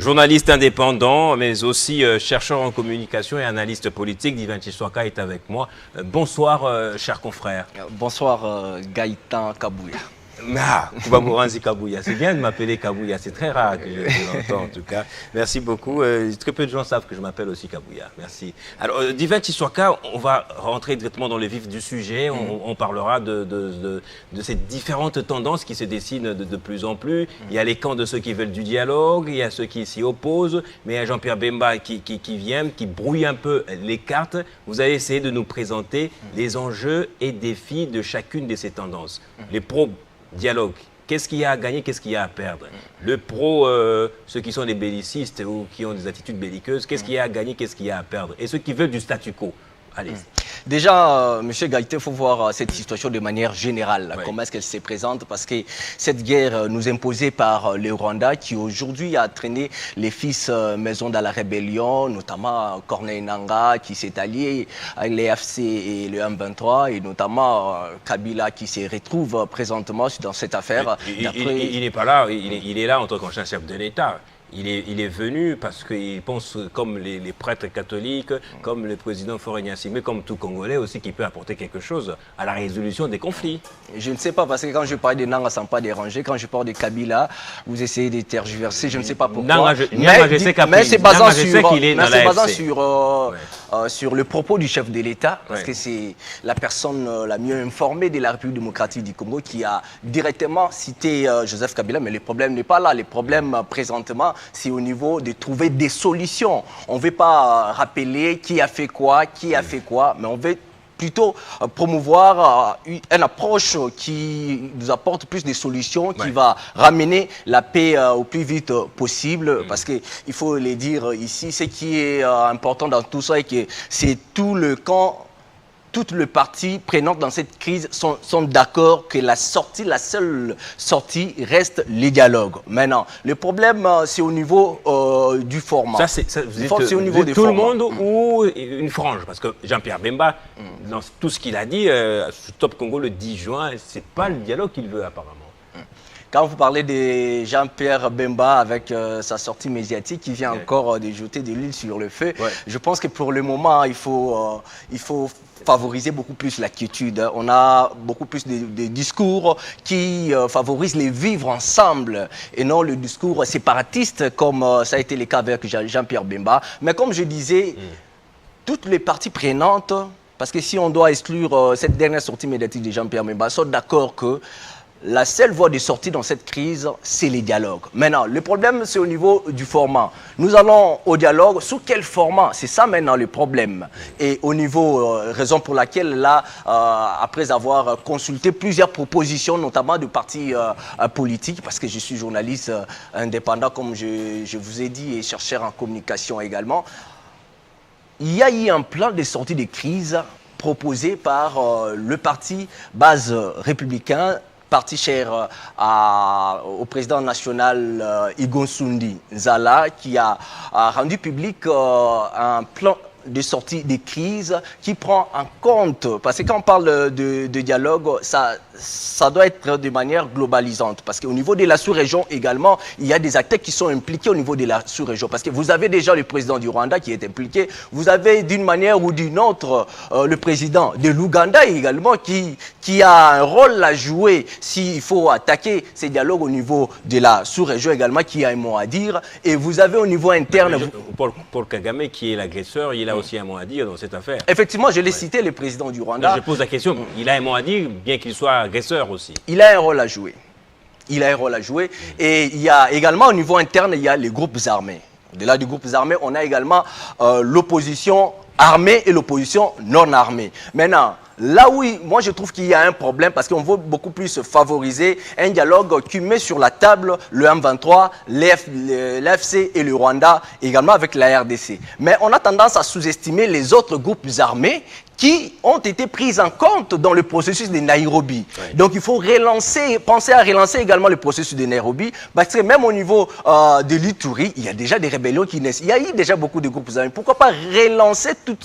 Journaliste indépendant, mais aussi chercheur en communication et analyste politique. Divin Chiswaka est avec moi. Bonsoir, cher confrère. Bonsoir, Gaëtan Kabouya. Ah, Koubamoranzi Kabouya. C'est bien de m'appeler Kabouya. C'est très rare que je l'entends, en tout cas. Merci beaucoup. Très peu de gens savent que je m'appelle aussi Kabouya. Merci. Alors, Divin Chiswaka, on va rentrer directement dans le vif du sujet. On parlera de ces différentes tendances qui se dessinent de plus en plus. Il y a les camps de ceux qui veulent du dialogue, il y a ceux qui s'y opposent, mais il y a Jean-Pierre Bemba qui vient, qui brouille un peu les cartes. Vous allez essayer de nous présenter les enjeux et défis de chacune de ces tendances. Les pro-dialogue, qu'est-ce qu'il y a à gagner, qu'est-ce qu'il y a à perdre? Le pro, ceux qui sont des bellicistes ou qui ont des attitudes belliqueuses, qu'est-ce qu'il y a à gagner, qu'est-ce qu'il y a à perdre? Et ceux qui veulent du statu quo. Allez. Déjà, M. Gaïté, il faut voir cette situation de manière générale. Oui. Comment est-ce qu'elle se présente? Parce que cette guerre nous imposée par le Rwanda, qui aujourd'hui a traîné les fils maison dans la rébellion, notamment Corneille Nangaa, qui s'est allié avec les FC et le M23, et notamment Kabila, qui se retrouve présentement dans cette affaire. Il n'est pas là, il est là en tant qu'ancien chef de l'État. Il est venu parce qu'il pense comme les prêtres catholiques, comme le président Faure Gnassingbé, mais comme tout Congolais aussi qui peut apporter quelque chose à la résolution des conflits. Je ne sais pas, parce que quand je parle de Nanga, ça ne pas déranger. Quand je parle de Kabila, vous essayez de tergiverser, je ne sais pas pourquoi. Mais c'est basant sur le propos du chef de l'État, parce que c'est la personne la mieux informée de la République démocratique du Congo qui a directement cité Joseph Kabila, mais le problème n'est pas là. Le problème présentement, c'est au niveau de trouver des solutions. On ne veut pas rappeler qui a fait quoi, mais on veut plutôt promouvoir une approche qui nous apporte plus de solutions, qui va ramener la paix au plus vite possible. Parce qu'il faut le dire ici, ce qui est important dans tout ça, est que c'est tout le camp, toutes les parties prenantes dans cette crise sont d'accord que la seule sortie reste le dialogue. Maintenant, le problème, c'est au niveau du format. C'est au niveau du format. Tout le monde ou une frange? Parce que Jean-Pierre Bemba, dans tout ce qu'il a dit, sur Top Congo le 10 juin, c'est pas le dialogue qu'il veut apparemment. Quand vous parlez de Jean-Pierre Bemba avec sa sortie médiatique qui vient encore de jeter de l'huile sur le feu, je pense que pour le moment, il faut favoriser beaucoup plus la quiétude. On a beaucoup plus de discours qui favorisent les vivre ensemble et non le discours séparatiste comme ça a été le cas avec Jean-Pierre Bemba. Mais comme je disais, toutes les parties prenantes, parce que si on doit exclure cette dernière sortie médiatique de Jean-Pierre Bemba, sont d'accord que la seule voie de sortie dans cette crise, c'est les dialogues. Maintenant, le problème, c'est au niveau du format. Nous allons au dialogue. Sous quel format? C'est ça maintenant le problème. Et au niveau, raison pour laquelle, là, après avoir consulté plusieurs propositions, notamment de partis politiques, parce que je suis journaliste indépendant, comme je vous ai dit, et chercheur en communication également, il y a eu un plan de sortie de crise proposé par le parti base républicain, parti cher au président national Igonsundi Nzala, qui a rendu public un plan de sortie des crises qui prend en compte, parce que quand on parle de dialogue, ça doit être de manière globalisante, parce qu'au niveau de la sous-région également, il y a des acteurs qui sont impliqués au niveau de la sous-région, parce que vous avez déjà le président du Rwanda qui est impliqué, vous avez d'une manière ou d'une autre le président de l'Ouganda également qui a un rôle à jouer s'il faut attaquer ces dialogues au niveau de la sous-région également, qui a un mot à dire, et vous avez au niveau interne... Paul Kagame, qui est l'agresseur, il a aussi un mot à dire dans cette affaire. Effectivement, je l'ai cité, le président du Rwanda. Non, je pose la question, il a un mot à dire, bien qu'il soit agresseur aussi. Il a un rôle à jouer. Il a un rôle à jouer. Et il y a également au niveau interne, il y a les groupes armés. Au-delà des groupes armés, on a également l'opposition armée et l'opposition non armée. Maintenant, là où moi je trouve qu'il y a un problème, parce qu'on veut beaucoup plus favoriser un dialogue qui met sur la table le M23, l'AFC et le Rwanda, également avec la RDC. Mais on a tendance à sous-estimer les autres groupes armés qui ont été pris en compte dans le processus de Nairobi. Donc il faut penser à relancer également le processus de Nairobi, parce que même au niveau de l'Ituri, il y a déjà des rébellions qui naissent. Il y a eu déjà beaucoup de groupes armés. Pourquoi pas relancer tous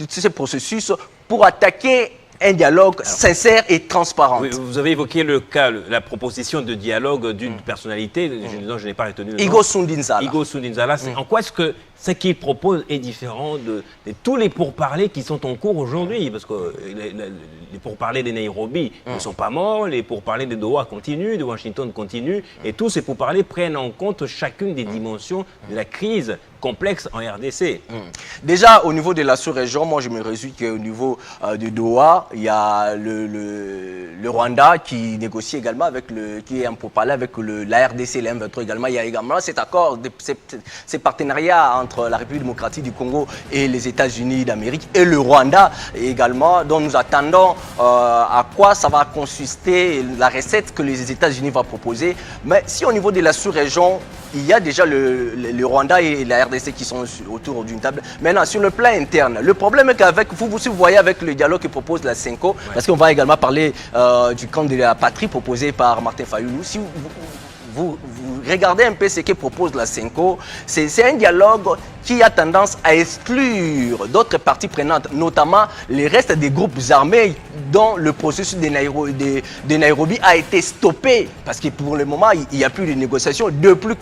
ces processus pour attaquer un dialogue sincère et transparent. Oui, vous avez évoqué le cas, la proposition de dialogue d'une personnalité dont je n'ai pas retenu le nom. Igo Sundinzala. Igo Sundinzala. En quoi est-ce que ce qu'il propose est différent de tous les pourparlers qui sont en cours aujourd'hui? Parce que les pourparlers de Nairobi ne sont pas morts, les pourparlers de Doha continuent, de Washington continuent, et tous ces pourparlers prennent en compte chacune des dimensions de la crise complexe en RDC. Déjà, au niveau de la sous-région, moi je me réjouis qu'au niveau de Doha, il y a le Rwanda qui négocie également qui est un pourparler avec la RDC, la M23 également. Il y a également cet accord, ces partenariats entre la République démocratique du Congo et les États-Unis d'Amérique et le Rwanda également, dont nous attendons à quoi ça va consister, la recette que les États-Unis vont proposer. Mais si au niveau de la sous-région, il y a déjà le Rwanda et la RDC qui sont autour d'une table. Maintenant, sur le plan interne, le problème est qu'avec vous, si vous voyez avec le dialogue que propose la CENCO, parce qu'on va également parler du camp de la patrie proposé par Martin Fayoulou, si vous regardez un peu ce que propose la CENCO, c'est un dialogue qui a tendance à exclure d'autres parties prenantes, notamment les restes des groupes armés dont le processus de Nairobi a été stoppé. Parce que pour le moment, il n'y a plus de négociations. Depuis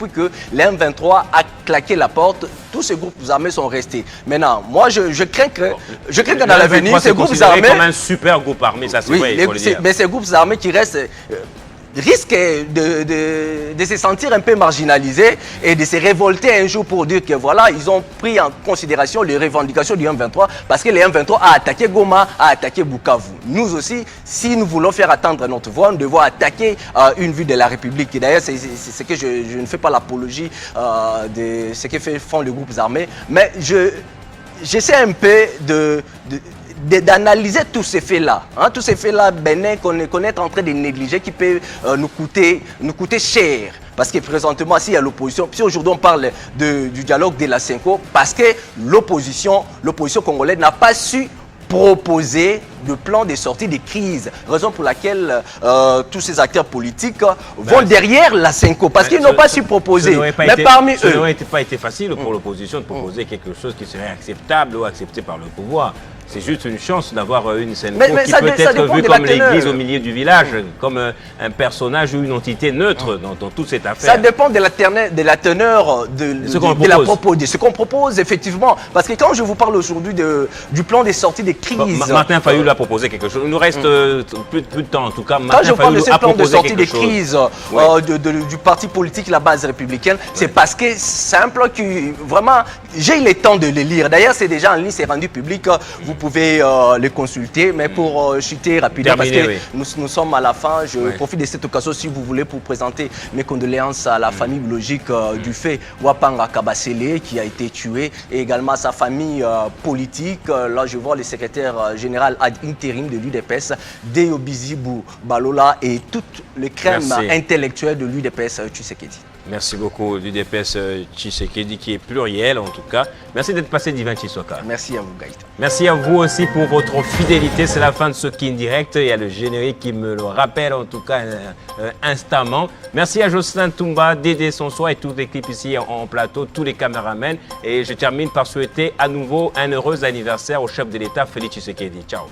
que l'M23 a claqué la porte, tous ces groupes armés sont restés. Maintenant, moi, je crains que dans l'avenir, ces groupes armés... comme un super groupe armé, ça c'est vrai, il faut le dire. Mais ces groupes armés qui restent... risquent de se sentir un peu marginalisés et de se révolter un jour pour dire que voilà, ils ont pris en considération les revendications du M23 parce que le M23 a attaqué Goma, a attaqué Bukavu. Nous aussi, si nous voulons faire attendre notre voix, nous devons attaquer une vue de la République. Et d'ailleurs, c'est ce que je ne fais pas l'apologie de ce que font les groupes armés, mais j'essaie un peu d'analyser tous ces faits-là. Tous ces faits-là, Bénin, qu'on est en train de négliger, qui peut nous coûter cher. Parce que présentement, s'il y a l'opposition, si aujourd'hui on parle du dialogue de la CENCO, parce que l'opposition congolaise n'a pas su proposer de plan de sortie de crise. Raison pour laquelle tous ces acteurs politiques vont derrière la CENCO, parce qu'ils n'ont pas su proposer. Parmi eux... Ça n'aurait pas été facile pour l'opposition de proposer quelque chose qui serait acceptable ou accepté par le pouvoir. C'est juste une chance d'avoir une CENCO qui peut être vue comme l'église au milieu du village, comme un personnage ou une entité neutre dans toute cette affaire. Ça dépend de la teneur de ce qu'on propose, effectivement. Parce que quand je vous parle aujourd'hui du plan des sorties des crises... Martin Fayoulou a proposé quelque chose. Il nous reste plus de temps, en tout cas. Quand je parle de ce plan de sortie des crises du parti politique, la base républicaine, c'est parce que c'est un plan qui, vraiment, j'ai eu le temps de le lire. D'ailleurs, c'est déjà en ligne, c'est rendu public. Vous pouvez les consulter, mais pour chuter rapidement, parce que nous sommes à la fin, je profite de cette occasion, si vous voulez, pour présenter mes condoléances à la famille biologique du fait Wapanga Kabasele, qui a été tué, et également à sa famille politique. Là, je vois le secrétaire général ad intérim de l'UDPS, Deo Bizibou Balola, et toute le crème intellectuelle de l'UDPS, Tshisekedi. Merci beaucoup, l'UDPS Tshisekedi, qui est pluriel en tout cas. Merci d'être passé, Divin Tshiswaka. Merci à vous, Gaëtan. Merci à vous aussi pour votre fidélité. C'est la fin de ce Kin Direct. Il y a le générique qui me le rappelle en tout cas instamment. Merci à Jocelyn Toumba, Dédé Sonsois et toute l'équipe ici en plateau, tous les caméramans. Et je termine par souhaiter à nouveau un heureux anniversaire au chef de l'État, Félix Tshisekedi. Ciao.